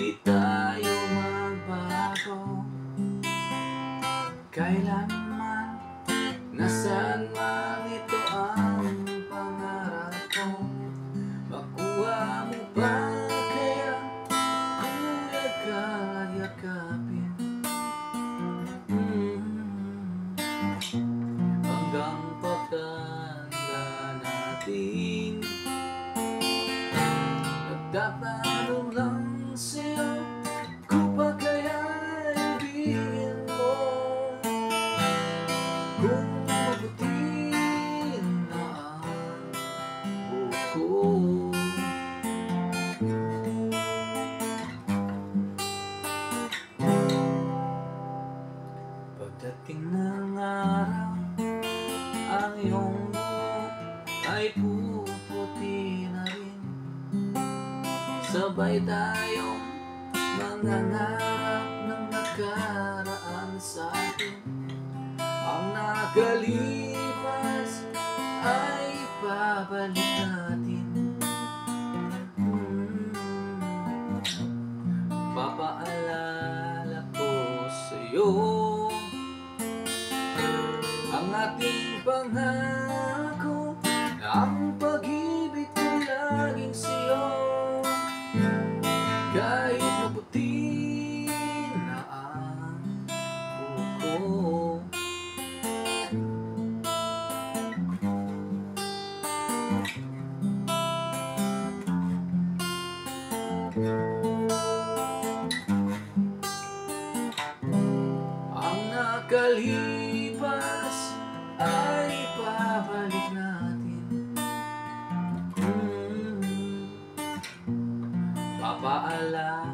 Di tayo magbago kailanman, nasaan man ito ang pangarap ko. Makuha mo ba kaya kung yakapin? Hanggang pagtanda natin, nagtatanong lang sa'yo kung pa kaya ibigin mo, kung mabuti na ang buko. Pagdating ng araw, ang iyong buhok ay puputi na rin. Sabay tayong mangangarap ng nakaraan sa atin. Ang nakalipas ay babalik natin. Papaalala ko sa'yo ang ating pangako, ang pag-ibig ko laging sa'yo. Kahit maputi na ang buko. Ang nakalipas ay babalik natin. Papaalala